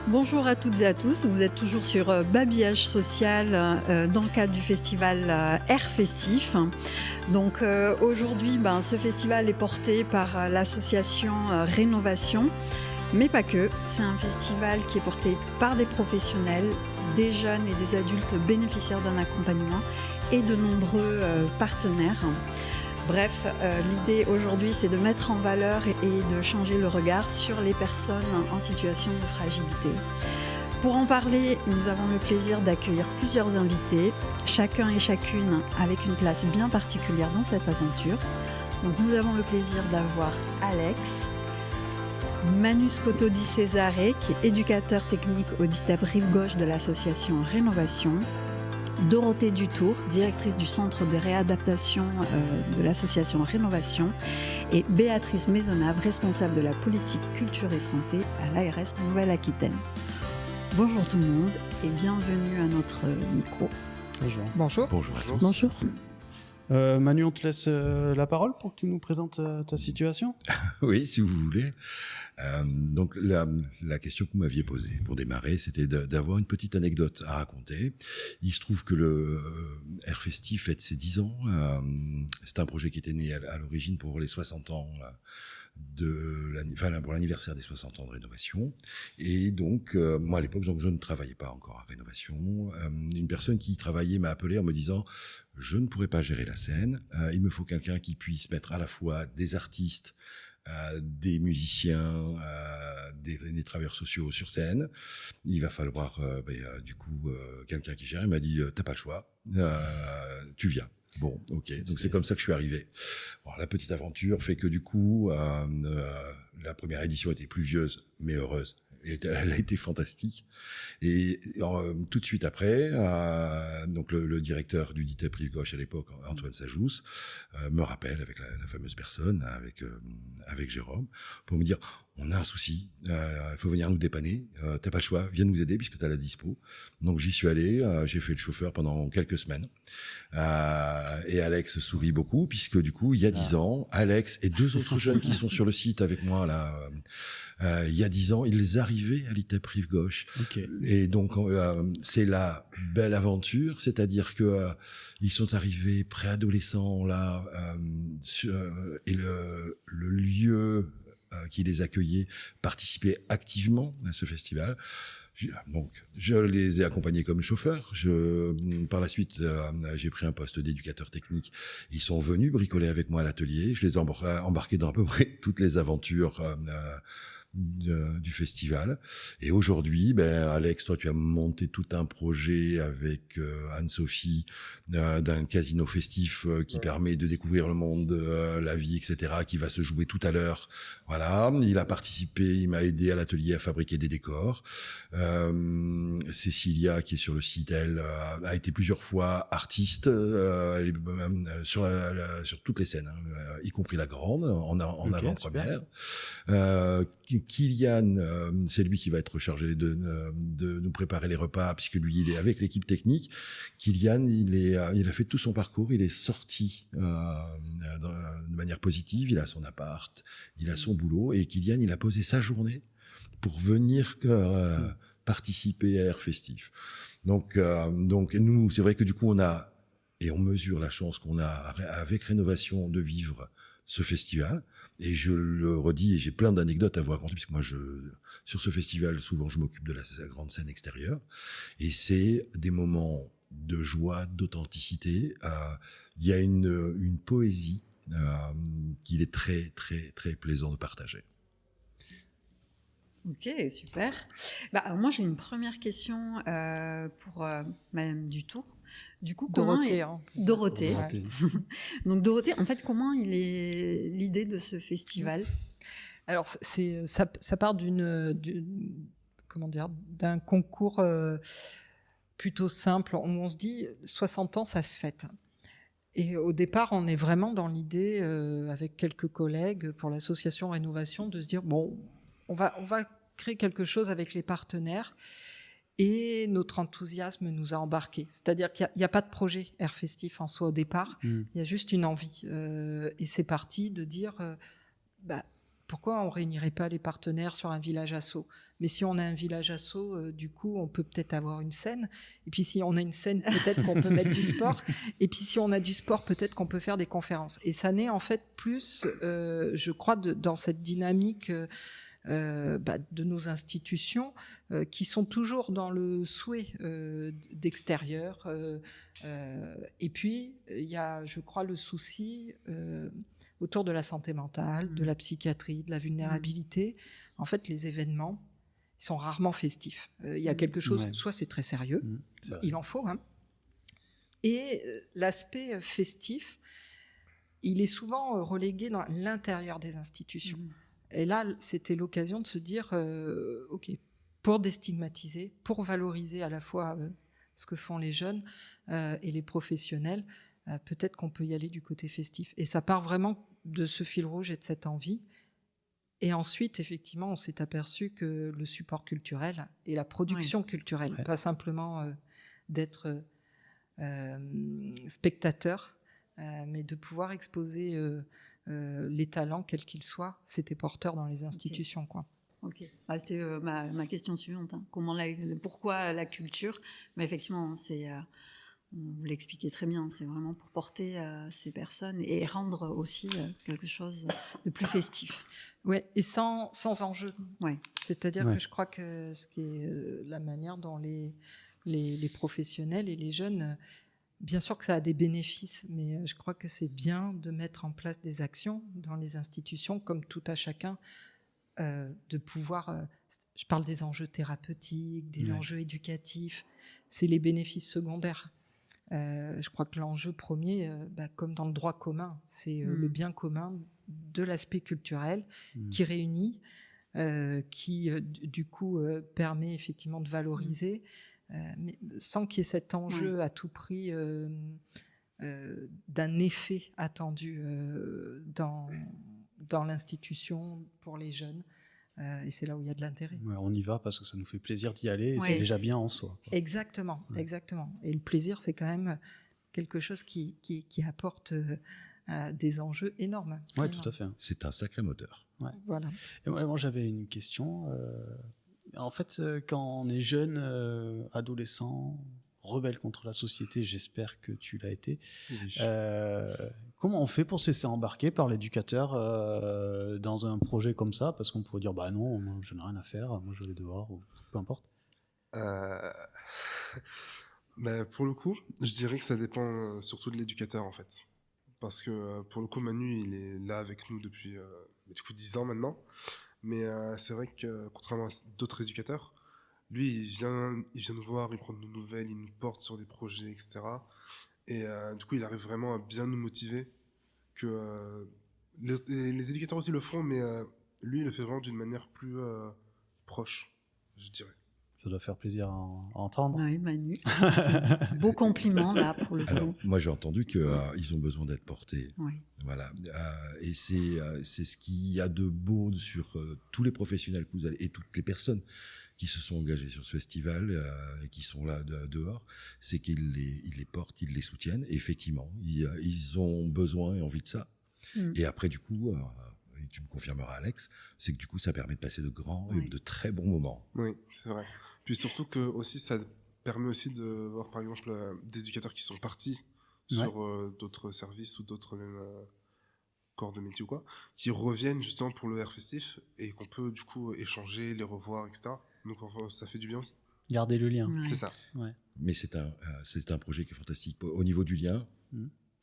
Bonjour à toutes et à tous, vous êtes toujours sur Babillage Social dans le cadre du festival Air Festif. Donc aujourd'hui, ce festival est porté par l'association Rénovation, mais pas que. C'est un festival qui est porté par des professionnels, des jeunes et des adultes bénéficiaires d'un accompagnement et de nombreux partenaires. Bref, l'idée aujourd'hui, c'est de mettre en valeur et de changer le regard sur les personnes en situation de fragilité. Pour en parler, nous avons le plaisir d'accueillir plusieurs invités, chacun et chacune avec une place bien particulière dans cette aventure. Donc, nous avons le plaisir d'avoir Alex, Manu Scotto Di Cesare, qui est éducateur technique au DITEP Rive-Gauche de l'association Rénovation, Dorothée Dutour, directrice du centre de réadaptation de l'association Rénovation, et Béatrice Maisonnave, responsable de la politique culture et santé à l'ARS Nouvelle-Aquitaine. Bonjour tout le monde et bienvenue à notre micro. Bonjour. Bonjour. Bonjour à tous. Bonjour. Manu, on te laisse la parole pour que tu nous présentes ta situation. Oui, si vous voulez. Donc la question que vous m'aviez posée pour démarrer, c'était d'avoir une petite anecdote à raconter. Il se trouve que le Air Festif fête ses 10 ans. C'est un projet qui était né à l'origine pour les 60 ans pour l'anniversaire des 60 ans de Rénovation. Et donc, moi à l'époque, je ne travaillais pas encore à Rénovation. Une personne qui y travaillait m'a appelé en me disant « Je ne pourrais pas gérer la scène. Il me faut quelqu'un qui puisse mettre à la fois des artistes, des musiciens, des travailleurs sociaux sur scène. Il va falloir quelqu'un qui gère. Il m'a dit t'as pas le choix, tu viens. Bon, ok. Donc c'est comme ça que je suis arrivé. Bon, la petite aventure fait que du coup, la première édition était pluvieuse mais heureuse. Elle a été fantastique. Et tout de suite après, donc le directeur du DITEP Rive-Gauche à l'époque, Antoine Sajous, me rappelle avec la fameuse personne, avec Jérôme, pour me dire on a un souci, il faut venir nous dépanner, t'as pas le choix, viens nous aider puisque t'as la dispo. Donc j'y suis allé, j'ai fait le chauffeur pendant quelques semaines. Et Alex sourit beaucoup puisque du coup il y a 10 ans, Alex et 2 autres jeunes qui sont sur le site avec moi là. Il y a 10 ans, ils arrivaient à l'ITEP Rive-Gauche. Okay. Et donc, c'est la belle aventure, c'est-à-dire que ils sont arrivés préadolescents là, et le lieu qui les accueillait participait activement à ce festival. Donc, je les ai accompagnés comme chauffeurs. Par la suite, j'ai pris un poste d'éducateur technique. Ils sont venus bricoler avec moi à l'atelier. Je les ai embarqués dans à peu près toutes les aventures du festival. Et aujourd'hui, Alex, toi, tu as monté tout un projet avec Anne-Sophie d'un casino festif qui permet de découvrir le monde, la vie, etc., qui va se jouer tout à l'heure. Voilà, il a participé, il m'a aidé à l'atelier à fabriquer des décors. Cécilia, qui est sur le site, elle a été plusieurs fois artiste sur toutes les scènes, y compris la grande, en avant-première. Kylian, c'est lui qui va être chargé de nous préparer les repas, puisque lui, il est avec l'équipe technique. Kylian, il a fait tout son parcours, il est sorti de manière positive, il a son appart, il a son boulot, et Kylian, il a posé sa journée pour venir participer à Air Festif. Donc nous, c'est vrai que du coup, on mesure la chance qu'on a avec Rénovation de vivre ce festival. Et je le redis, et j'ai plein d'anecdotes à vous raconter, puisque moi, sur ce festival, souvent, je m'occupe de la grande scène extérieure. Et c'est des moments de joie, d'authenticité. Il y a une poésie qu'il est très, très, très plaisant de partager. Ok, super. Moi, j'ai une première question pour Madame Dutour. Du coup, Dorothée. Ouais. Donc Dorothée, en fait, comment il est l'idée de ce festival ? Alors, ça part d'un concours plutôt simple où on se dit 60 ans, ça se fête. Et au départ, on est vraiment dans l'idée, avec quelques collègues pour l'association Rénovation, de se dire bon, on va créer quelque chose avec les partenaires. Et notre enthousiasme nous a embarqués. C'est-à-dire qu'il n'y a pas de projet Air Festif en soi au départ, il y a juste une envie. Et c'est parti de dire, pourquoi on réunirait pas les partenaires sur un village asso? Mais si on a un village asso, du coup, on peut peut-être avoir une scène. Et puis si on a une scène, peut-être qu'on peut mettre du sport. Et puis si on a du sport, peut-être qu'on peut faire des conférences. Et ça naît en fait plus, je crois, dans cette dynamique de nos institutions qui sont toujours dans le souhait d'extérieur. Et puis, il y a, je crois, le souci autour de la santé mentale, de la psychiatrie, de la vulnérabilité. En fait, les événements, ils sont rarement festifs. Il y a quelque chose, soit c'est très sérieux, il en faut, hein. Et l'aspect festif, il est souvent relégué dans l'intérieur des institutions. Et là, c'était l'occasion de se dire, OK, pour déstigmatiser, pour valoriser à la fois ce que font les jeunes et les professionnels, peut-être qu'on peut y aller du côté festif. Et ça part vraiment de ce fil rouge et de cette envie. Et ensuite, effectivement, on s'est aperçu que le support culturel et la production culturelle, pas simplement d'être spectateur, mais de pouvoir exposer les talents, quels qu'ils soient, c'était porteur dans les institutions, quoi. Ok. Ah, c'était ma question suivante. Hein. Pourquoi la culture? Mais effectivement, vous l'expliquez très bien. C'est vraiment pour porter ces personnes et rendre aussi quelque chose de plus festif. Ouais, et sans enjeu. Ouais. C'est-à-dire que je crois que ce qui est la manière dont les professionnels et les jeunes, bien sûr que ça a des bénéfices, mais je crois que c'est bien de mettre en place des actions dans les institutions, comme tout à chacun, de pouvoir... je parle des enjeux thérapeutiques, des enjeux éducatifs, c'est les bénéfices secondaires. Je crois que l'enjeu premier, comme dans le droit commun, c'est le bien commun de l'aspect culturel qui réunit, qui du coup permet effectivement de valoriser, mais sans qu'il y ait cet enjeu à tout prix d'un effet attendu dans l'institution pour les jeunes. Et c'est là où il y a de l'intérêt. Ouais, on y va parce que ça nous fait plaisir d'y aller et c'est déjà bien en soi, quoi. Exactement, exactement. Et le plaisir, c'est quand même quelque chose qui apporte des enjeux énormes. Oui, tout à fait. C'est un sacré moteur. Ouais. Voilà. Et moi, j'avais une question. En fait, quand on est jeune, adolescent, rebelle contre la société, j'espère que tu l'as été. Oui. Comment on fait pour se laisser embarquer par l'éducateur dans un projet comme ça? Parce qu'on pourrait dire, bah non, moi, je n'ai rien à faire, moi je vais dehors, ou peu importe. Pour le coup, je dirais que ça dépend surtout de l'éducateur en fait. Parce que pour le coup, Manu, il est là avec nous depuis du coup 10 ans maintenant. Mais c'est vrai que contrairement à d'autres éducateurs, lui, il vient nous voir, il prend de nos nouvelles, il nous porte sur des projets, etc. Et du coup, il arrive vraiment à bien nous motiver. Les éducateurs aussi le font, mais lui, il le fait vraiment d'une manière plus proche, je dirais. Ça doit faire plaisir à entendre. Oui, Manu. Beau compliment, là, pour le coup. Alors, moi, j'ai entendu qu'ils ont besoin d'être portés. Oui. Voilà. Et c'est ce qu'il y a de beau sur tous les professionnels que vous allez, et toutes les personnes qui se sont engagées sur ce festival et qui sont là dehors, c'est qu'ils les portent, ils les soutiennent. Et effectivement, ils ont besoin et envie de ça. Et après, du coup... et tu me confirmeras, Alex, c'est que du coup, ça permet de passer de grands et de très bons moments. Oui, c'est vrai. Puis surtout que aussi, ça permet aussi de voir, par exemple, des éducateurs qui sont partis sur d'autres services ou d'autres même corps de métier ou quoi, qui reviennent justement pour le Air Festif et qu'on peut du coup échanger, les revoir, etc. Donc ça fait du bien aussi. Garder le lien. C'est ça. Ouais. Mais c'est un projet qui est fantastique. Au niveau du lien...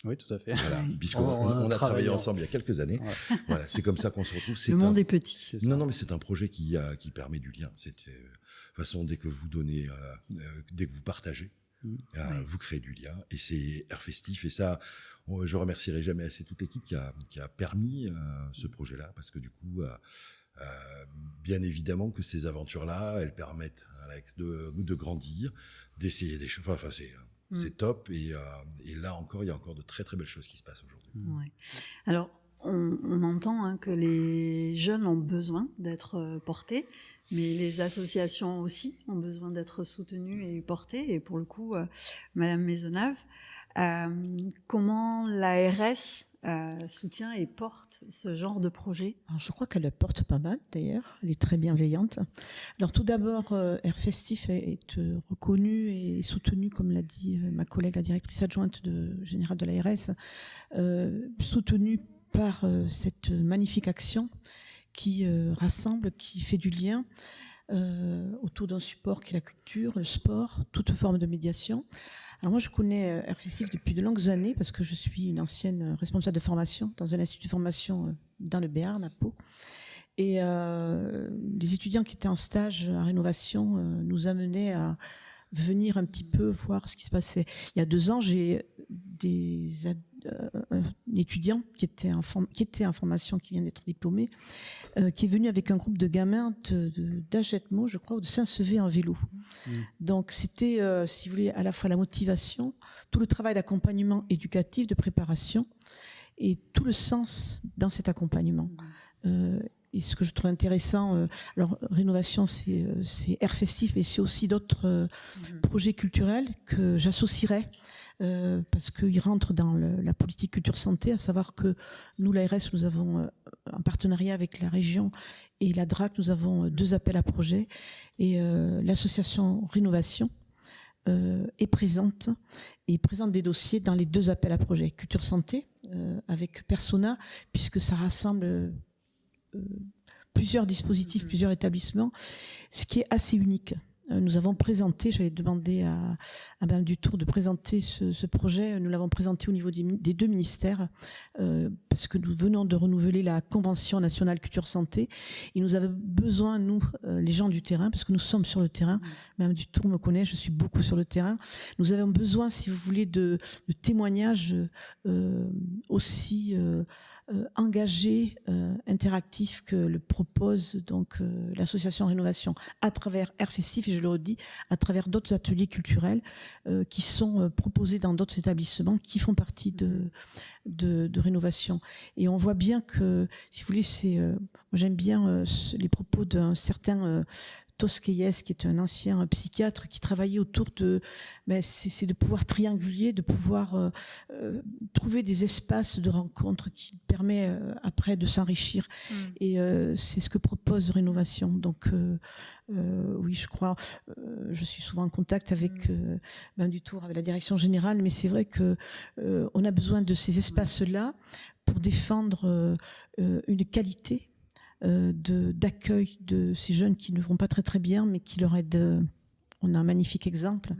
Oui, tout à fait. Voilà, puisqu'on a travaillé ensemble il y a quelques années. Ouais. Voilà, c'est comme ça qu'on se retrouve. Le monde est petit. Non, mais c'est un projet qui permet du lien. De toute façon, dès que vous donnez, dès que vous partagez, vous créez du lien. Et c'est Air Festif. Et ça, je remercierai jamais assez toute l'équipe qui a permis ce projet-là, parce que du coup, bien évidemment que ces aventures-là, elles permettent à Alex de grandir, d'essayer des choses. Enfin, c'est top, et là encore, il y a encore de très très belles choses qui se passent aujourd'hui. Ouais. Alors, on entend que les jeunes ont besoin d'être portés, mais les associations aussi ont besoin d'être soutenues et portées. Et pour le coup, Madame Maisonnave, Comment l'ARS soutient et porte ce genre de projet? Alors, je crois qu'elle le porte pas mal d'ailleurs, elle est très bienveillante. Alors tout d'abord, Air Festif est reconnu et soutenu, comme l'a dit ma collègue, la directrice adjointe générale de l'ARS, soutenu par cette magnifique action qui rassemble, qui fait du lien autour d'un support qui est la culture, le sport, toute forme de médiation. Alors moi, je connais Air Festif depuis de longues années parce que je suis une ancienne responsable de formation dans un institut de formation dans le Béarn, à Pau. Et les étudiants qui étaient en stage à Rénovation nous amenaient à venir un petit peu voir ce qui se passait. Il y a 2 ans, j'ai un étudiant qui était en formation, qui vient d'être diplômé, qui est venu avec un groupe de gamins d'Agetmo, je crois, ou de Saint-Sevé en vélo. Donc c'était, si vous voulez, à la fois la motivation, tout le travail d'accompagnement éducatif, de préparation, et tout le sens dans cet accompagnement. Et ce que je trouve intéressant, alors Rénovation, c'est Air Festif, mais c'est aussi d'autres projets culturels que j'associerais parce qu'ils rentrent dans la politique culture santé, à savoir que nous, l'ARS, nous avons un partenariat avec la région et la DRAC, nous avons 2 appels à projets et l'association Rénovation est présente et présente des dossiers dans les 2 appels à projets culture santé avec Persona, puisque ça rassemble plusieurs dispositifs, plusieurs établissements, ce qui est assez unique. Nous avons présenté, j'avais demandé à Mme Dutour de présenter ce projet, nous l'avons présenté au niveau des 2 ministères, parce que nous venons de renouveler la Convention nationale culture santé, et nous avons besoin, nous, les gens du terrain, parce que nous sommes sur le terrain, Mme Dutour me connaît, je suis beaucoup sur le terrain, nous avons besoin, si vous voulez, de témoignages aussi engagé, interactif que le propose donc l'association Rénovation à travers Air Festif, et je le redis, à travers d'autres ateliers culturels qui sont proposés dans d'autres établissements qui font partie de Rénovation. Et on voit bien que, si vous voulez, j'aime bien les propos d'un certain Tosquelles, qui est un ancien psychiatre qui travaillait autour de, c'est de pouvoir trianguler, de pouvoir trouver des espaces de rencontre qui permet après de s'enrichir. Et c'est ce que propose Rénovation. Donc oui, je crois, je suis souvent en contact avec Mme Dutour, avec la direction générale, mais c'est vrai que on a besoin de ces espaces-là pour défendre une qualité d'accueil de ces jeunes qui ne vont pas très très bien, mais qui leur aident. On a un magnifique exemple,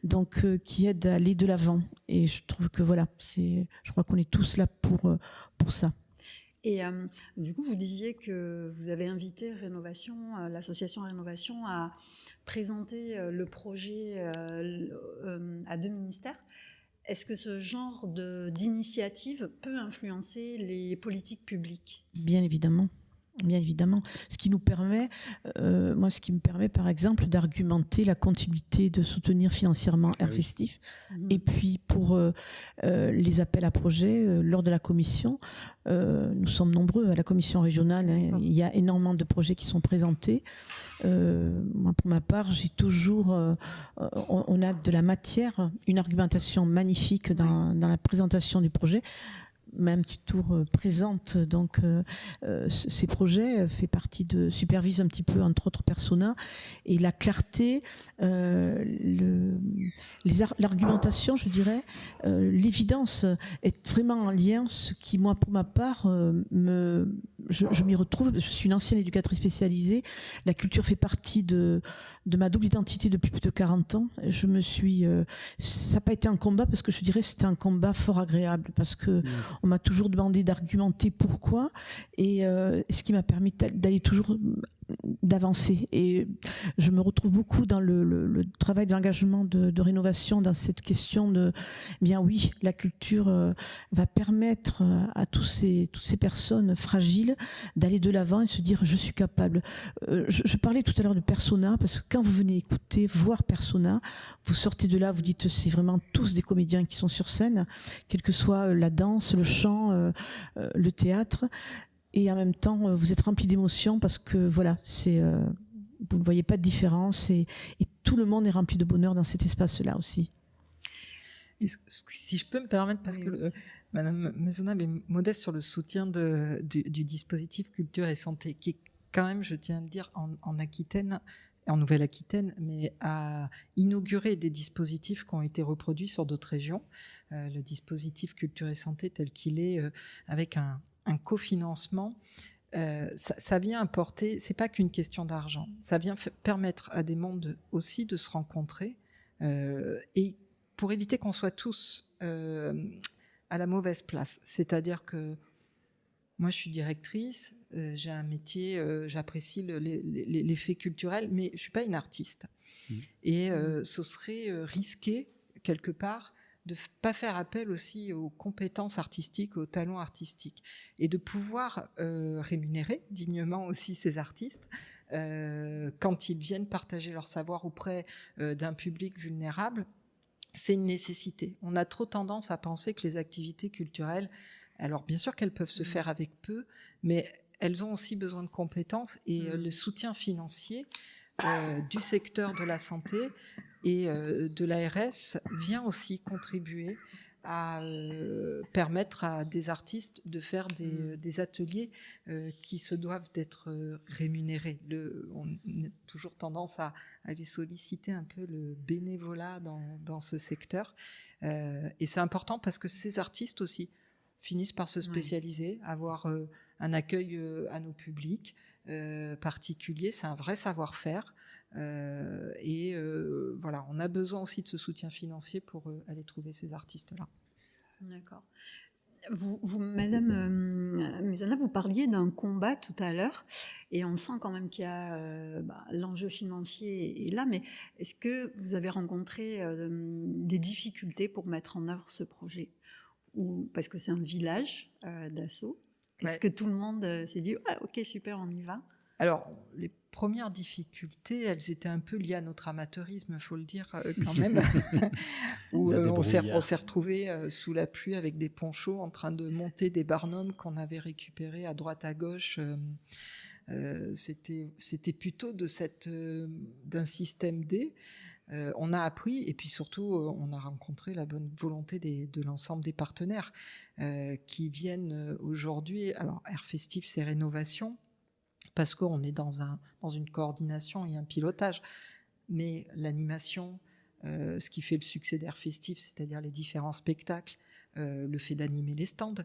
donc qui aide à aller de l'avant. Et je trouve que voilà, je crois qu'on est tous là pour ça. Et du coup, vous disiez que vous avez invité Rénovation, l'association Rénovation, à présenter le projet à 2 ministères. Est-ce que ce genre d'initiative peut influencer les politiques publiques? Bien évidemment. Bien évidemment, ce qui me permet par exemple d'argumenter la continuité de soutenir financièrement Air Festif. Et puis pour les appels à projets, lors de la commission, nous sommes nombreux à la commission régionale, il y a énormément de projets qui sont présentés. Moi, pour ma part, j'ai toujours, on a de la matière, une argumentation magnifique dans la présentation du projet. Même Dutour présente donc ces projets, fait partie supervise un petit peu entre autres personas, et la clarté, l'argumentation, je dirais, l'évidence est vraiment en lien. Ce qui, moi, pour ma part, je m'y retrouve. Je suis une ancienne éducatrice spécialisée. La culture fait partie de ma double identité depuis plus de 40 ans. Ça n'a pas été un combat, parce que je dirais que c'était un combat fort agréable, parce que on m'a toujours demandé d'argumenter pourquoi, et ce qui m'a permis d'aller toujours d'avancer. Et je me retrouve beaucoup dans le travail de l'engagement de Rénovation, dans cette question de, bien oui, la culture va permettre à toutes ces personnes fragiles d'aller de l'avant et se dire je suis capable. Je parlais tout à l'heure de Persona, parce que quand vous venez écouter, voir Persona, vous sortez de là, vous dites c'est vraiment tous des comédiens qui sont sur scène, quelle que soit la danse, le chant, le théâtre. Et en même temps, vous êtes rempli d'émotions, parce que voilà, vous ne voyez pas de différence, et tout le monde est rempli de bonheur dans cet espace-là aussi. Et si je peux me permettre, parce que Madame Maisonneuve est modeste sur le soutien du dispositif culture et santé, qui est quand même, je tiens à le dire, en Aquitaine, en Nouvelle-Aquitaine, mais a inauguré des dispositifs qui ont été reproduits sur d'autres régions. Le dispositif culture et santé tel qu'il est, avec un cofinancement, ça vient apporter, c'est pas qu'une question d'argent, ça vient permettre à des mondes aussi de se rencontrer, et pour éviter qu'on soit tous à la mauvaise place. C'est-à-dire que moi, je suis directrice, j'ai un métier, j'apprécie l'effet culturel, mais je ne suis pas une artiste. Et ce serait risqué, quelque part, de ne pas faire appel aussi aux compétences artistiques, aux talents artistiques, et de pouvoir rémunérer dignement aussi ces artistes quand ils viennent partager leur savoir auprès d'un public vulnérable. C'est une nécessité. On a trop tendance à penser que les activités culturelles, alors bien sûr qu'elles peuvent se faire avec peu, mais elles ont aussi besoin de compétences, et le soutien financier du secteur de la santé et de l'ARS vient aussi contribuer à permettre à des artistes de faire des ateliers qui se doivent d'être rémunérés. On a toujours tendance à aller solliciter un peu le bénévolat dans ce secteur. Et c'est important parce que ces artistes aussi finissent par se spécialiser, avoir un accueil à nos publics particuliers. C'est un vrai savoir-faire. Et voilà, on a besoin aussi de ce soutien financier pour aller trouver ces artistes-là. D'accord. Vous Madame Maisonneuve, vous parliez d'un combat tout à l'heure, et on sent quand même qu'il y a l'enjeu financier est là, mais est-ce que vous avez rencontré des difficultés pour mettre en œuvre ce projet? Ou parce que c'est un village d'assaut, est-ce que tout le monde s'est dit ok, super, on y va? Alors, les premières difficultés, elles étaient un peu liées à notre amateurisme, il faut le dire quand même, où on s'est retrouvés sous la pluie avec des ponchos en train de monter des barnums qu'on avait récupérés à droite à gauche. C'était plutôt d'un système D. On a appris, et puis surtout, on a rencontré la bonne volonté de l'ensemble des partenaires qui viennent aujourd'hui. Alors, Air Festif, c'est rénovation, parce qu'on est dans une coordination et un pilotage. Mais l'animation, ce qui fait le succès d'Air Festif, c'est-à-dire les différents spectacles, le fait d'animer les stands,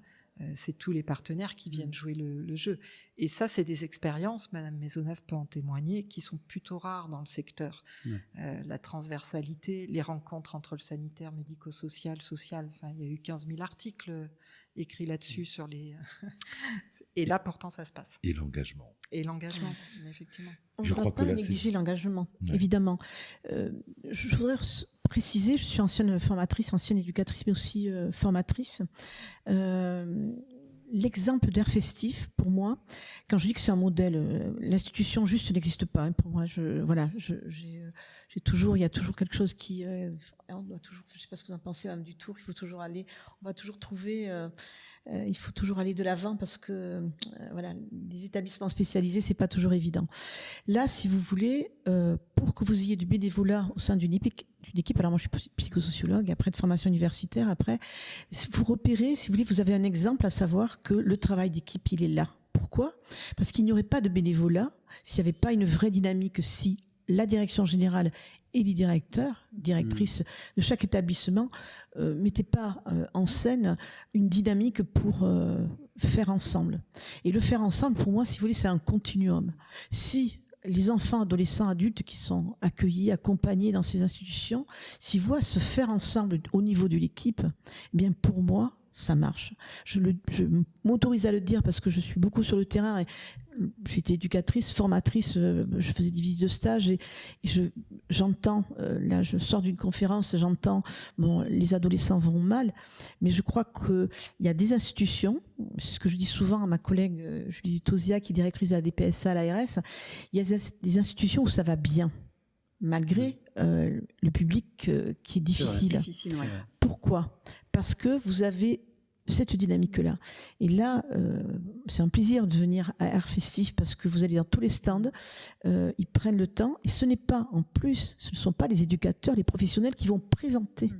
c'est tous les partenaires qui viennent jouer le jeu. Et ça, c'est des expériences, Madame Maisonneuve peut en témoigner, qui sont plutôt rares dans le secteur. La transversalité, les rencontres entre le sanitaire, médico-social, social, enfin, il y a eu 15 000 articles écrits là-dessus sur les... Et là, pourtant, ça se passe. Et l'engagement. Et l'engagement, effectivement. On ne doit pas négliger l'engagement, évidemment. Je voudrais préciser, je suis ancienne formatrice, ancienne éducatrice, mais aussi formatrice. L'exemple d'Air Festif, pour moi, quand je dis que c'est un modèle, l'institution juste n'existe pas. Pour moi, il y a toujours quelque chose qui, on doit toujours, je ne sais pas ce que vous en pensez, Madame Dutour, il faut toujours aller, on va toujours trouver, il faut toujours aller de l'avant parce que, voilà, des établissements spécialisés, c'est pas toujours évident. Là, si vous voulez, pour que vous ayez du bénévolat au sein d'une équipe, alors moi je suis psychosociologue, après de formation universitaire, après, vous repérez, si vous voulez, vous avez un exemple à savoir que le travail d'équipe, il est là. Pourquoi ? Parce qu'il n'y aurait pas de bénévolat s'il n'y avait pas une vraie dynamique, si la direction générale et les directeurs, directrices de chaque établissement mettaient pas en scène une dynamique pour faire ensemble. Et le faire ensemble, pour moi, si vous voulez, c'est un continuum. Si les enfants, adolescents, adultes qui sont accueillis, accompagnés dans ces institutions, s'ils voient se faire ensemble au niveau de l'équipe, eh bien pour moi, ça marche. Je m'autorise à le dire parce que je suis beaucoup sur le terrain et j'étais éducatrice, formatrice, je faisais des visites de stage et j'entends, là je sors d'une conférence, j'entends, bon, les adolescents vont mal, mais je crois qu'il y a des institutions, c'est ce que je dis souvent à ma collègue Julie Tosia, qui est directrice de la DPSA à l'ARS, il y a des institutions où ça va bien, malgré le public qui est difficile. Ouais. Pourquoi ? Parce que vous avez cette dynamique-là. Et là, c'est un plaisir de venir à Air Festif parce que vous allez dans tous les stands, ils prennent le temps, et ce n'est pas, en plus, ce ne sont pas les éducateurs, les professionnels qui vont présenter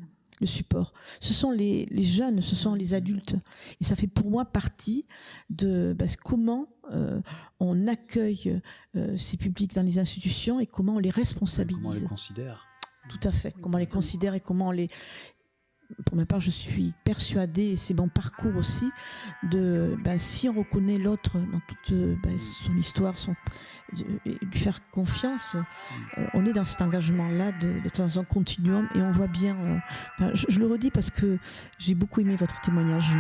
le support. Ce sont les jeunes, ce sont les adultes. Et ça fait pour moi partie de comment on accueille ces publics dans les institutions et comment on les responsabilise. Comment on les considère. Tout à fait. Comment on les considère et comment on les... Pour ma part, je suis persuadée, et c'est mon parcours aussi, de si on reconnaît l'autre dans toute son histoire, lui faire confiance, on est dans cet engagement-là d'être dans un continuum et on voit bien. Je le redis parce que j'ai beaucoup aimé votre témoignage.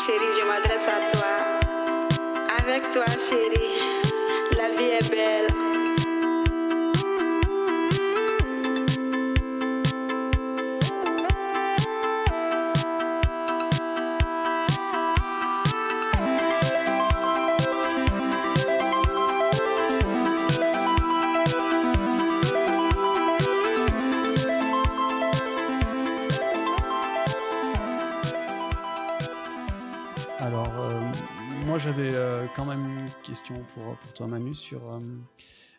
Chérie, je m'adresse à toi. Avec toi, chérie, la vie est belle. Moi, j'avais quand même une question pour toi, Manu, sur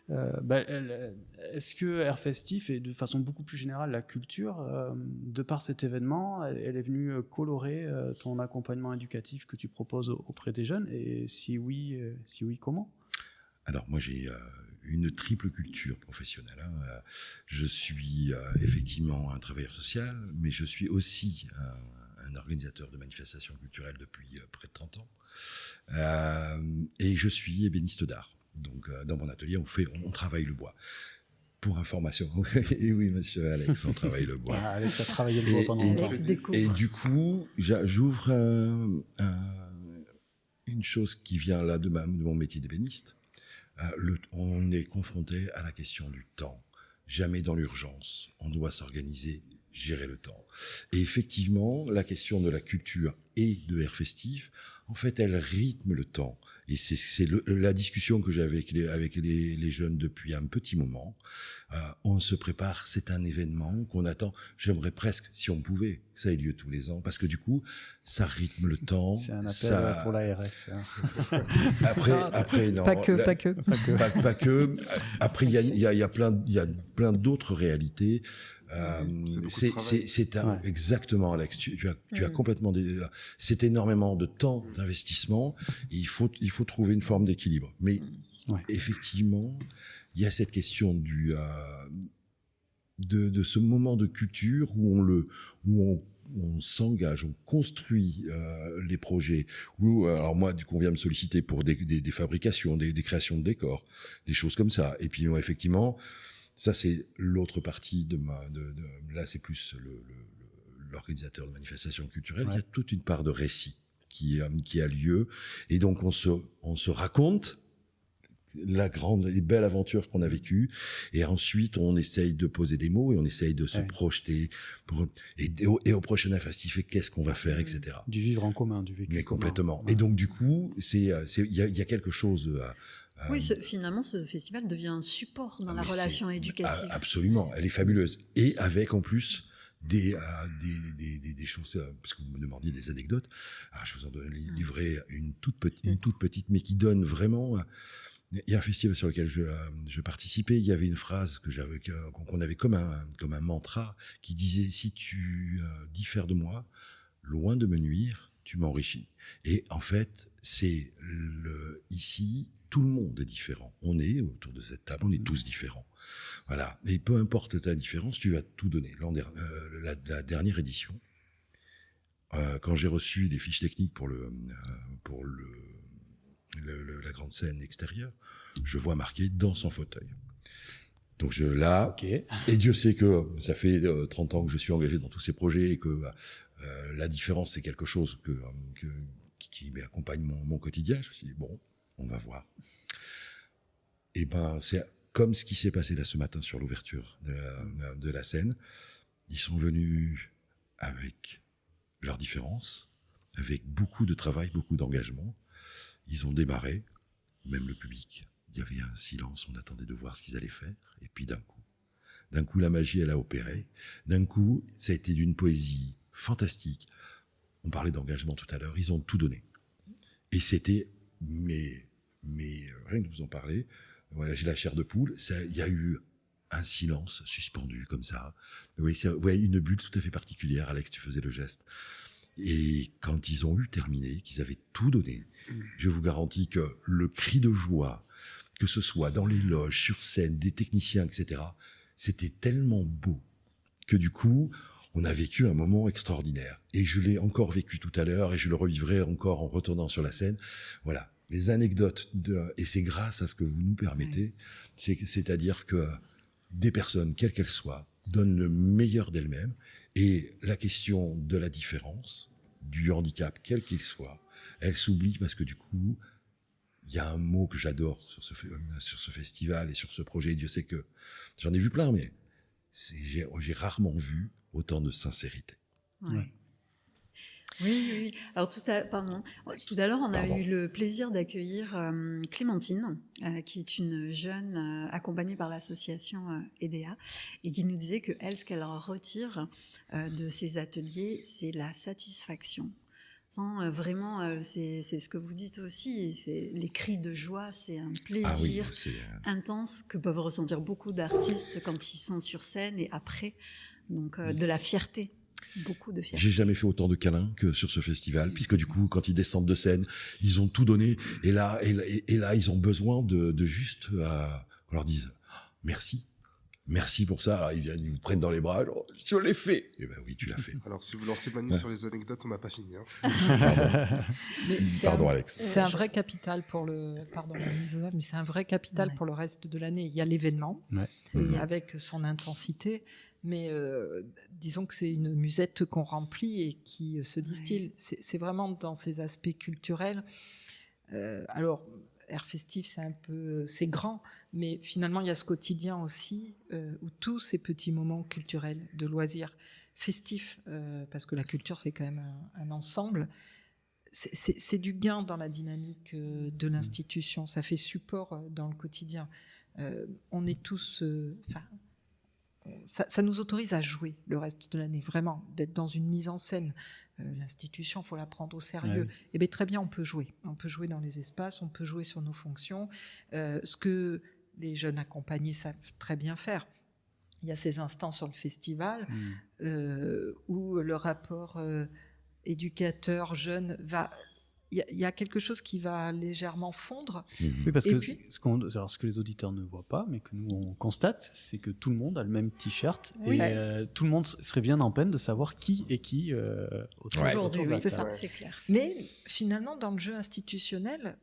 est-ce que Air Festif, et de façon beaucoup plus générale la culture, de par cet événement, elle est venue colorer ton accompagnement éducatif que tu proposes auprès des jeunes, et si oui, comment ? Alors moi j'ai une triple culture professionnelle. Je suis effectivement un travailleur social, mais je suis aussi un organisateur de manifestations culturelles depuis près de 30 ans. Et je suis ébéniste d'art. Donc dans mon atelier, on travaille le bois. Pour information, et oui monsieur Alex, on travaille le bois. Ah, Alex a travaillé le bois pendant longtemps. Et du coup, j'ouvre une chose qui vient là de mon métier d'ébéniste. On est confronté à la question du temps. Jamais dans l'urgence. On doit s'organiser, gérer le temps. Et effectivement, la question de la culture et de Air Festif, en fait, elle rythme le temps. Et c'est la discussion que j'ai avec les jeunes depuis un petit moment. On se prépare, c'est un événement qu'on attend. J'aimerais presque, si on pouvait, que ça ait lieu tous les ans, parce que du coup, ça rythme le temps. C'est un appel pour l'ARS. Hein. Après, non. Pas que. Pas que. Après, il y a plein d'autres réalités. Exactement, Alex. Tu as complètement c'est énormément de temps d'investissement. Et il faut trouver une forme d'équilibre. Mais effectivement, il y a cette question de ce moment de culture où on s'engage, on construit les projets. Alors moi, on vient me solliciter pour des fabrications, des créations de décors, des choses comme ça. Et puis effectivement, ça c'est l'autre partie là c'est plus l'organisateur de manifestations culturelles. Il y a toute une part de récit qui a lieu, et donc on se raconte la grande et belle aventure qu'on a vécue, et ensuite on essaye de poser des mots et on essaye de se projeter et au prochain festif, qu'est-ce qu'on va faire, etc. Du vivre en commun, du vécu. Mais complètement. Et donc du coup, il y a quelque chose. Oui, finalement, ce festival devient un support dans la relation éducative. Absolument, elle est fabuleuse, et avec en plus des choses, parce que vous me demandiez des anecdotes. Alors, je vous en livrer une toute petite, mais qui donne vraiment Il y a un festival sur lequel je participais, il y avait une phrase qu'on avait comme un mantra qui disait « Si tu diffères de moi, loin de me nuire, tu m'enrichis ». Et en fait, ici, tout le monde est différent. On est autour de cette table, on est tous différents. Voilà. Et peu importe ta différence, tu vas tout donner. La dernière édition, quand j'ai reçu les fiches techniques pour la grande scène extérieure, je vois marqué dans son fauteuil. Donc Okay. Et Dieu sait que ça fait 30 ans que je suis engagé dans tous ces projets et que la différence c'est quelque chose qui m'accompagne mon quotidien. Je me suis dit bon, on va voir. Et c'est comme ce qui s'est passé là ce matin sur l'ouverture de la scène. Ils sont venus avec leurs différences, avec beaucoup de travail, beaucoup d'engagement. Ils ont démarré, même le public. Il y avait un silence, on attendait de voir ce qu'ils allaient faire. Et puis d'un coup, la magie, elle a opéré. D'un coup, ça a été d'une poésie fantastique. On parlait d'engagement tout à l'heure, ils ont tout donné. Et c'était, mais rien que de vous en parler, voilà, j'ai la chair de poule. Il y a eu un silence suspendu comme ça. Vous voyez, une bulle tout à fait particulière. Alex, tu faisais le geste. Et quand ils ont eu terminé, qu'ils avaient tout donné, je vous garantis que le cri de joie, que ce soit dans les loges, sur scène, des techniciens, etc., c'était tellement beau que du coup, on a vécu un moment extraordinaire. Et je l'ai encore vécu tout à l'heure et je le revivrai encore en retournant sur la scène. Voilà, les anecdotes, et c'est grâce à ce que vous nous permettez, c'est-à-dire que des personnes, quelles qu'elles soient, donnent le meilleur d'elles-mêmes. Et la question de la différence, du handicap, quel qu'il soit, elle s'oublie parce que du coup, il y a un mot que j'adore sur ce festival et sur ce projet. Dieu sait que j'en ai vu plein, mais j'ai rarement vu autant de sincérité. Ouais. Oui. Alors tout à l'heure, on a eu le plaisir d'accueillir Clémentine, qui est une jeune accompagnée par l'association EDEA, et qui nous disait que elle, ce qu'elle retire de ces ateliers, c'est la satisfaction. Vraiment, c'est ce que vous dites aussi, c'est les cris de joie, c'est un plaisir intense que peuvent ressentir beaucoup d'artistes quand ils sont sur scène et après, donc de la fierté. Beaucoup de fierté. J'ai jamais fait autant de câlins que sur ce festival, puisque du coup, quand ils descendent de scène, ils ont tout donné, et là, ils ont besoin de juste, on leur dise merci. Merci pour ça. Alors, ils vous prennent dans les bras. Genre, je l'ai fait. Eh ben oui, tu l'as fait. Alors, si vous lancez Manu sur les anecdotes, on n'a pas fini. Hein. Pardon, Alex. C'est un vrai capital pour mais c'est un vrai capital pour le reste de l'année. Il y a l'événement avec son intensité, mais disons que c'est une musette qu'on remplit et qui se distille. C'est vraiment dans ces aspects culturels. Alors, Air Festif, c'est grand, mais finalement, il y a ce quotidien aussi où tous ces petits moments culturels, de loisirs, festifs, parce que la culture, c'est quand même un ensemble, c'est du gain dans la dynamique de l'institution, ça fait support dans le quotidien. On est tous... Ça nous autorise à jouer le reste de l'année, vraiment, d'être dans une mise en scène. L'institution, il faut la prendre au sérieux. Et bien très bien, on peut jouer dans les espaces, on peut jouer sur nos fonctions, ce que les jeunes accompagnés savent très bien faire. Il y a ces instants sur le festival où le rapport éducateur-jeune va... Il y a quelque chose qui va légèrement fondre. Oui, parce que ce que les auditeurs ne voient pas, mais que nous on constate, c'est que tout le monde a le même t-shirt et tout le monde serait bien en peine de savoir qui est qui aujourd'hui. Oui, c'est ça, c'est clair. Mais finalement, dans le jeu institutionnel,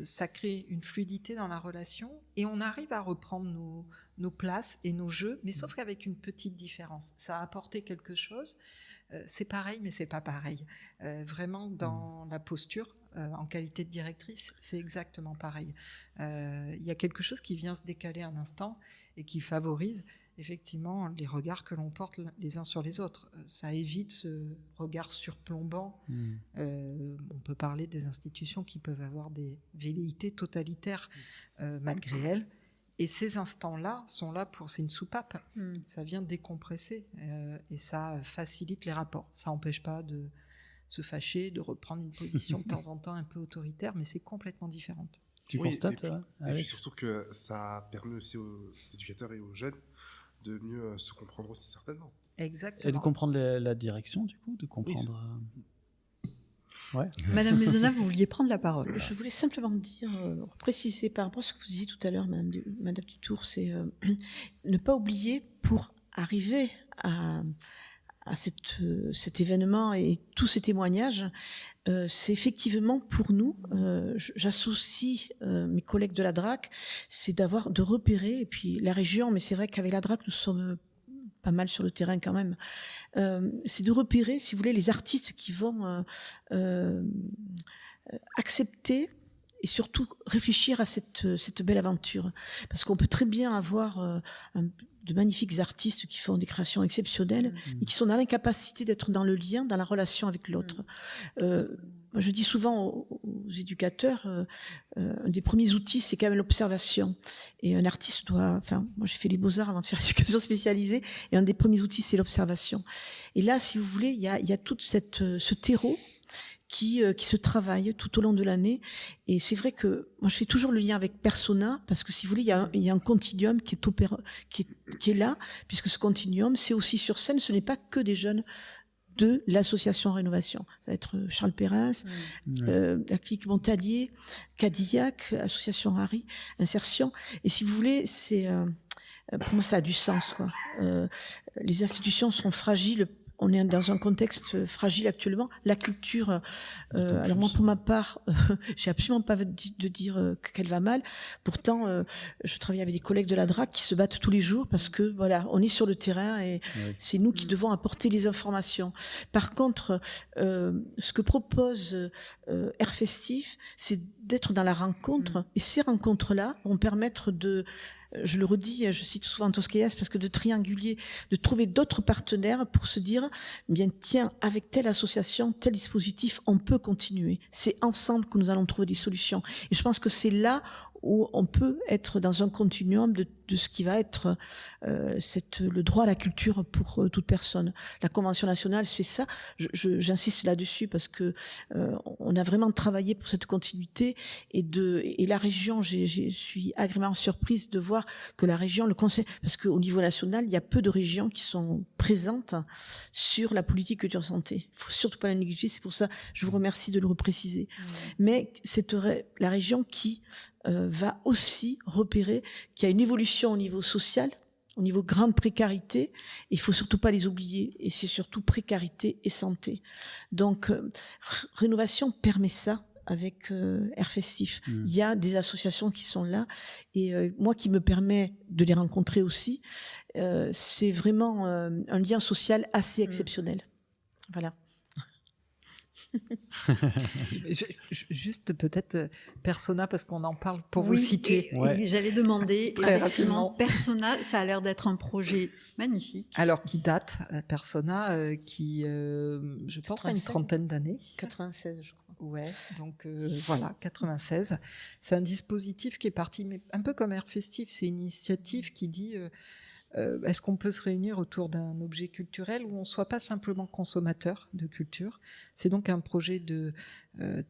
ça crée une fluidité dans la relation et on arrive à reprendre nos places et nos jeux, mais sauf qu'avec une petite différence. Ça a apporté quelque chose. C'est pareil, mais c'est pas pareil. Vraiment, dans la posture, en qualité de directrice, c'est exactement pareil. Il y a quelque chose qui vient se décaler un instant et qui favorise effectivement les regards que l'on porte les uns sur les autres. Ça évite ce regard surplombant. On peut parler des institutions qui peuvent avoir des velléités totalitaires malgré elles. Et ces instants-là sont là c'est une soupape. Ça vient décompresser et ça facilite les rapports. Ça n'empêche pas de se fâcher, de reprendre une position de temps en temps un peu autoritaire, mais c'est complètement différente. Tu Oui, constates, et puis Alex? surtout que ça permet aussi aux éducateurs et aux jeunes de mieux se comprendre aussi, certainement. Exactement. Et de comprendre la direction, du coup, de comprendre... Ouais. Madame Maisonnat, vous vouliez prendre la parole. Je voulais simplement dire, préciser par rapport à ce que vous disiez tout à l'heure, Madame Dutour, c'est ne pas oublier, pour arriver à cet événement et tous ces témoignages, c'est effectivement pour nous, j'associe mes collègues de la DRAC, c'est de repérer, et puis la région, mais c'est vrai qu'avec la DRAC, nous sommes pas mal sur le terrain quand même, c'est de repérer, si vous voulez, les artistes qui vont accepter et surtout réfléchir à cette belle aventure. Parce qu'on peut très bien avoir de magnifiques artistes qui font des créations exceptionnelles et qui sont dans l'incapacité d'être dans le lien, dans la relation avec l'autre. Je dis souvent aux éducateurs, un des premiers outils, c'est quand même l'observation. Et un artiste moi j'ai fait les beaux-arts avant de faire l'éducation spécialisée, et un des premiers outils, c'est l'observation. Et là, si vous voulez, il y a tout ce terreau qui se travaille tout au long de l'année. Et c'est vrai que moi, je fais toujours le lien avec Persona, parce que si vous voulez, il y a un continuum qui est là, puisque ce continuum, c'est aussi sur scène, ce n'est pas que des jeunes de l'association Rénovation. Ça va être Charles Perrins, la clinique Montalier, Cadillac, association Harry, Insertion. Et si vous voulez, pour moi, ça a du sens, quoi. Les institutions sont fragiles. On est dans un contexte fragile actuellement. La culture, alors moi pour ma part, j'ai absolument pas de dire qu'elle va mal. Pourtant, je travaille avec des collègues de la DRAC qui se battent tous les jours parce que voilà, on est sur le terrain et c'est nous qui devons apporter les informations. Par contre, ce que propose Air Festif, c'est d'être dans la rencontre, et ces rencontres-là vont permettre je le redis, je cite souvent Tosquelles, parce que de trianguler, de trouver d'autres partenaires pour se dire, bien tiens, avec telle association, tel dispositif, on peut continuer. C'est ensemble que nous allons trouver des solutions. Et je pense que c'est là où on peut être dans un continuum de ce qui va être le droit à la culture pour toute personne. La Convention nationale, c'est ça. J'insiste là-dessus parce que on a vraiment travaillé pour cette continuité et la région, je suis agréablement surprise de voir que la région, le conseil, parce qu'au niveau national, il y a peu de régions qui sont présentes sur la politique culture santé. Il faut surtout pas la négliger. C'est pour ça, je vous remercie de le repréciser. Mais c'est la région qui va aussi repérer qu'il y a une évolution au niveau social, au niveau grande précarité. Il faut surtout pas les oublier. Et c'est surtout précarité et santé. Donc, Rénovation permet ça avec Air Festif. Il y a des associations qui sont là. Et moi qui me permets de les rencontrer aussi, c'est vraiment un lien social assez exceptionnel. Voilà. Juste peut-être Persona, parce qu'on en parle pour vous situer. Et j'allais demander, Très effectivement, rapidement. Persona, ça a l'air d'être un projet magnifique. Alors, qui date, Persona, qui, je pense, a une 96. trentaine d'années. 96, je crois. Ouais, donc voilà, 96. C'est un dispositif qui est parti, mais un peu comme Air Festif, c'est une initiative qui dit est-ce qu'on peut se réunir autour d'un objet culturel où on ne soit pas simplement consommateur de culture. C'est donc un projet de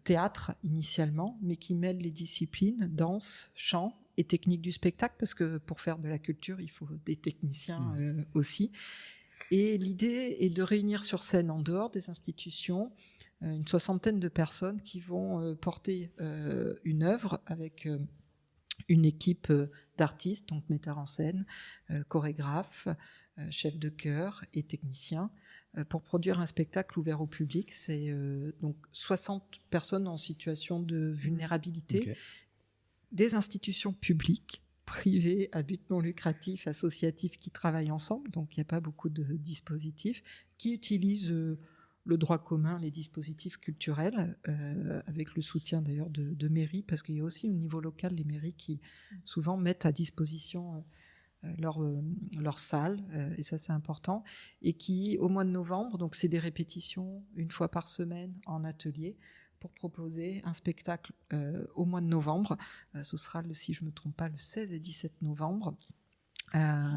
théâtre initialement, mais qui mêle les disciplines, danse, chant et technique du spectacle, parce que pour faire de la culture, il faut des techniciens aussi. Et l'idée est de réunir sur scène, en dehors des institutions, une soixantaine de personnes qui vont porter une œuvre avec une équipe d'artistes, donc metteurs en scène, chorégraphes, chefs de chœur et techniciens, pour produire un spectacle ouvert au public. C'est donc 60 personnes en situation de vulnérabilité, des institutions publiques, privées, à but non lucratif, associatifs qui travaillent ensemble, donc il n'y a pas beaucoup de dispositifs, qui utilisent le droit commun, les dispositifs culturels, avec le soutien d'ailleurs de mairies, parce qu'il y a aussi au niveau local les mairies qui souvent mettent à disposition leur salle, et ça c'est important, et qui au mois de novembre, donc c'est des répétitions une fois par semaine en atelier, pour proposer un spectacle au mois de novembre. Ce sera, si je ne me trompe pas, le 16 et 17 novembre,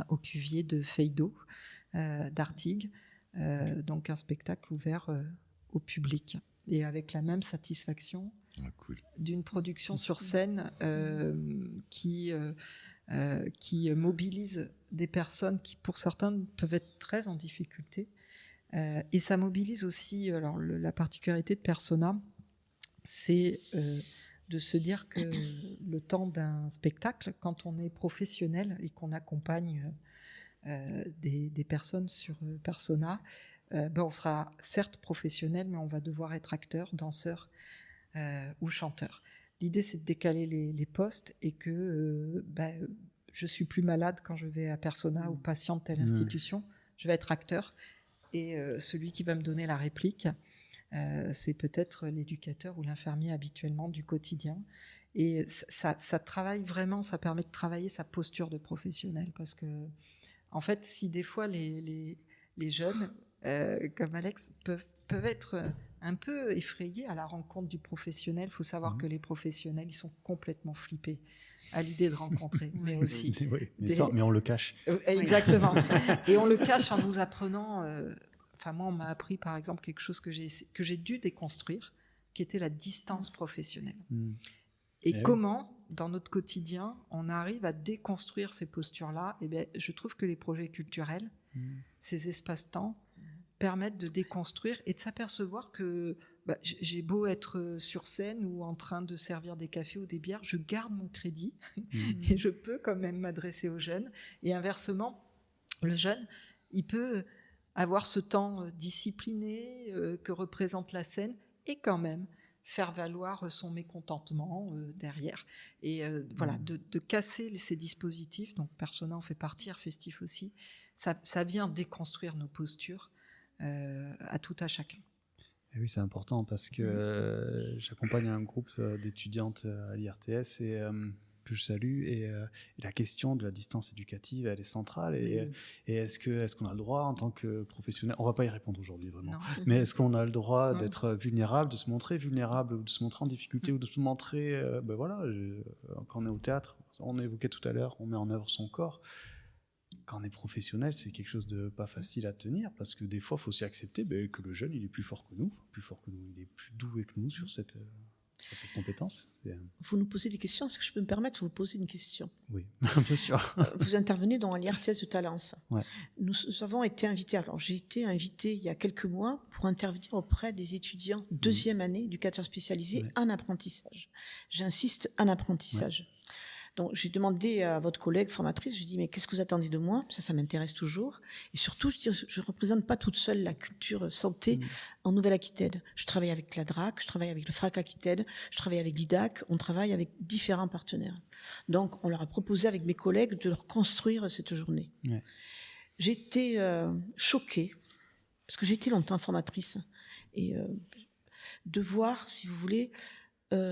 au Cuvier de Feydeau, d'Artigues. Donc un spectacle ouvert au public. Et avec la même satisfaction Cool. d'une production sur scène qui mobilise des personnes qui, pour certains, peuvent être très en difficulté. Et ça mobilise aussi, alors la particularité de Persona, c'est de se dire que le temps d'un spectacle, quand on est professionnel et qu'on accompagne des personnes sur Persona, on sera certes professionnel, mais on va devoir être acteur, danseur ou chanteur. L'idée, c'est de décaler les postes et que je suis plus malade quand je vais à Persona ou patient de telle institution. Je vais être acteur et celui qui va me donner la réplique, c'est peut-être l'éducateur ou l'infirmier habituellement du quotidien. Et ça travaille vraiment, ça permet de travailler sa posture de professionnel. Parce que, en fait, si des fois les jeunes, comme Alex, peuvent être un peu effrayés à la rencontre du professionnel, il faut savoir que les professionnels, ils sont complètement flippés à l'idée de rencontrer, mais aussi... Oui, mais on le cache. Exactement. Et on le cache en nous apprenant... moi, on m'a appris, par exemple, quelque chose que j'ai dû déconstruire, qui était la distance professionnelle. Et comment, dans notre quotidien, on arrive à déconstruire ces postures-là. Je trouve que les projets culturels, ces espaces-temps, permettent de déconstruire et de s'apercevoir que j'ai beau être sur scène ou en train de servir des cafés ou des bières, je garde mon crédit et je peux quand même m'adresser aux jeunes. Et inversement, le jeune, il peut avoir ce temps discipliné que représente la scène et quand même faire valoir son mécontentement derrière. Et de casser ces dispositifs, donc Persona en fait partie, Air Festif aussi, ça vient déconstruire nos postures à tout à chacun. Et oui, c'est important parce que j'accompagne un groupe d'étudiantes à l'IRTS et que je salue, et la question de la distance éducative, elle est centrale. Et est-ce qu'on a le droit en tant que professionnel, on va pas y répondre aujourd'hui vraiment, mais est-ce qu'on a le droit d'être vulnérable, de se montrer vulnérable, ou de se montrer en difficulté, ou de se montrer, quand on est au théâtre, on évoquait tout à l'heure, on met en œuvre son corps. Quand on est professionnel, c'est quelque chose de pas facile à tenir, parce que des fois, il faut aussi accepter que le jeune, il est plus fort que nous, il est plus doué que nous sur cette compétence. Vous nous posez des questions, est-ce que je peux me permettre de vous poser une question? Oui, bien sûr. Vous intervenez dans l'IRTS de Talence. Ouais. Nous avons été invités, alors j'ai été invitée il y a quelques mois pour intervenir auprès des étudiants deuxième année, éducateurs spécialisés en apprentissage. J'insiste, en apprentissage. Ouais. Donc j'ai demandé à votre collègue formatrice, je lui ai dit mais qu'est-ce que vous attendez de moi? Ça m'intéresse toujours. Et surtout, je ne représente pas toute seule la culture santé en Nouvelle-Aquitaine. Je travaille avec la DRAC, je travaille avec le FRAC Aquitaine, je travaille avec l'IDAC, on travaille avec différents partenaires. Donc on leur a proposé avec mes collègues de leur construire cette journée. Ouais. J'ai été choquée, parce que j'ai été longtemps formatrice, et de voir, si vous voulez...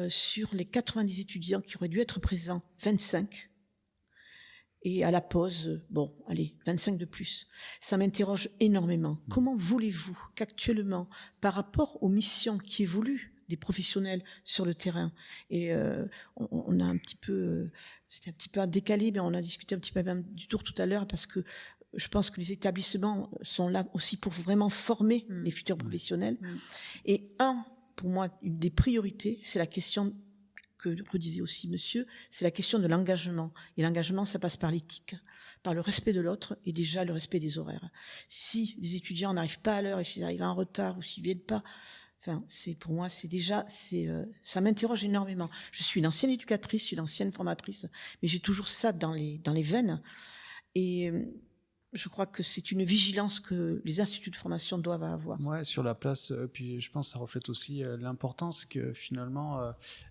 sur les 90 étudiants qui auraient dû être présents, 25. Et à la pause, 25 de plus. Ça m'interroge énormément. Comment voulez-vous qu'actuellement, par rapport aux missions qui évoluent des professionnels sur le terrain, et on a un petit peu, c'était un petit peu décalé, mais on a discuté un petit peu même du tour tout à l'heure, parce que je pense que les établissements sont là aussi pour vraiment former les futurs professionnels. Et pour moi, une des priorités, c'est la question que redisait aussi monsieur, c'est la question de l'engagement. Et l'engagement, ça passe par l'éthique, par le respect de l'autre et déjà le respect des horaires. Si les étudiants n'arrivent pas à l'heure et s'ils arrivent en retard ou s'ils ne viennent pas, pour moi, ça m'interroge énormément. Je suis une ancienne éducatrice, je suis une ancienne formatrice, mais j'ai toujours ça dans les veines. Et je crois que c'est une vigilance que les instituts de formation doivent avoir. Ouais, sur la place. Puis je pense que ça reflète aussi l'importance que finalement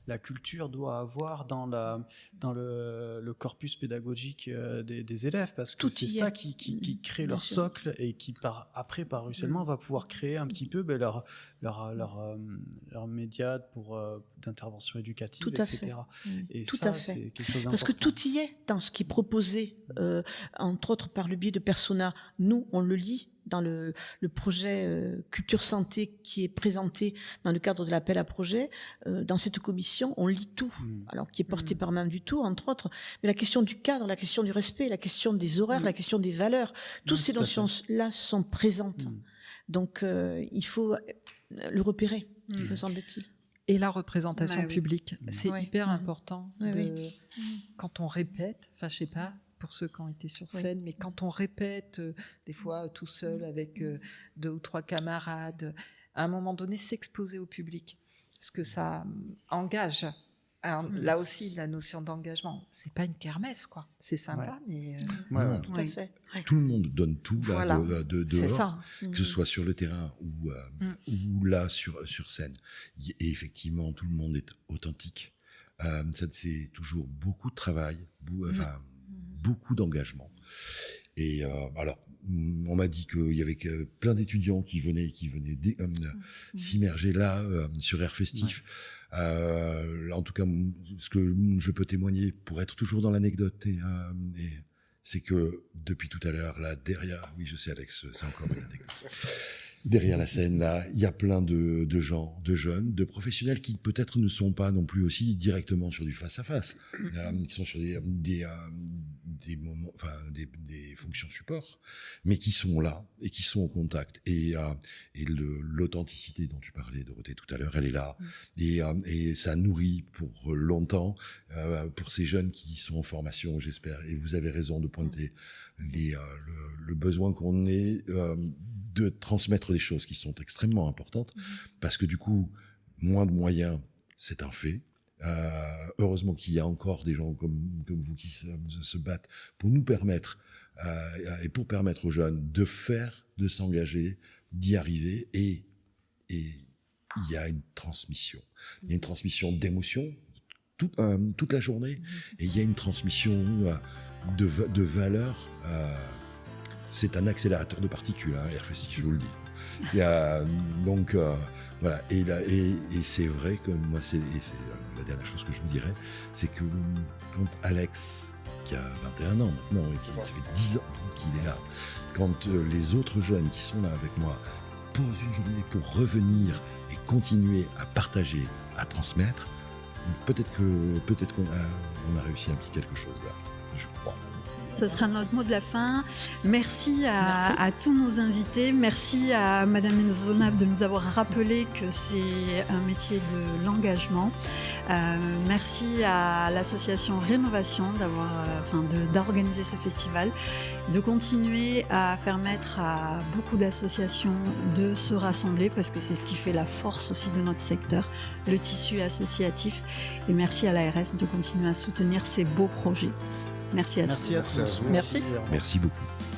la culture doit avoir dans le corpus pédagogique des élèves, parce que c'est ça qui crée leur socle et qui après par ruissellement va pouvoir créer un petit peu leur média d'intervention éducative, tout à etc. Fait. Et tout ça, à fait. c'est quelque chose d'important. Parce que tout y est dans ce qui est proposé, entre autres par le biais de Persona. Nous, on le lit dans le projet Culture Santé qui est présenté dans le cadre de l'appel à projet. Dans cette commission, on lit tout, alors qui est porté par Mme Dutour, entre autres. Mais la question du cadre, la question du respect, la question des horaires, la question des valeurs, toutes ces notions-là sont présentes. Donc, il faut le repérer, me semble-t-il. et la représentation Ouais, oui. publique. C'est Ouais. hyper important Ouais, de, oui. quand on répète, enfin je sais pas pour ceux qui ont été sur Oui. scène, mais quand on répète des fois tout seul avec 2 ou 3 camarades, à un moment donné s'exposer au public, parce que ça engage. Alors, là aussi, la notion d'engagement, c'est pas une kermesse, quoi. C'est sympa, mais Ouais, Non, ouais. Tout à fait. Ouais. Tout le monde donne tout là, Voilà. de c'est dehors, ça. que ce soit sur le terrain ou là sur scène. Et effectivement, tout le monde est authentique. Ça, c'est toujours beaucoup de travail, beaucoup d'engagement. Et alors, on m'a dit qu'il y avait plein d'étudiants qui venaient s'immerger là sur Air Festif. En tout cas, ce que je peux témoigner pour être toujours dans l'anecdote, c'est que depuis tout à l'heure, là derrière, oui je sais Alex, c'est encore une anecdote. Derrière la scène, là, il y a plein de gens, de jeunes, de professionnels qui peut-être ne sont pas non plus aussi directement sur du face-à-face, qui sont sur des moments, enfin des fonctions support, mais qui sont là et qui sont au contact. Et l'authenticité dont tu parlais, Dorothée, tout à l'heure, elle est là. Et ça nourrit pour longtemps, pour ces jeunes qui sont en formation, j'espère. Et vous avez raison de pointer le besoin qu'on ait de transmettre des choses qui sont extrêmement importantes, parce que du coup, moins de moyens, c'est un fait. Heureusement qu'il y a encore des gens comme vous qui se battent pour nous permettre, et pour permettre aux jeunes de s'engager, d'y arriver, et il y a une transmission. Il y a une transmission d'émotions toute la journée, et il y a une transmission de valeurs. C'est un accélérateur de particules, Air Festif, je vous le dis. Il y a, donc, voilà. Et c'est vrai que moi, c'est la dernière chose que je vous dirais, c'est que quand Alex, qui a 21 ans maintenant, et ça fait 10 ans qu'il est là, quand les autres jeunes qui sont là avec moi posent une journée pour revenir et continuer à partager, à transmettre, peut-être qu'on a réussi un petit quelque chose là, je crois. Ce sera notre mot de la fin. Merci à tous nos invités. Merci à Madame Nzonab de nous avoir rappelé que c'est un métier de l'engagement. Merci à l'association Rénovation d'organiser ce festival, de continuer à permettre à beaucoup d'associations de se rassembler, parce que c'est ce qui fait la force aussi de notre secteur, le tissu associatif. Et merci à l'ARS de continuer à soutenir ces beaux projets. Merci à tous. Merci à tous. Merci. Merci beaucoup.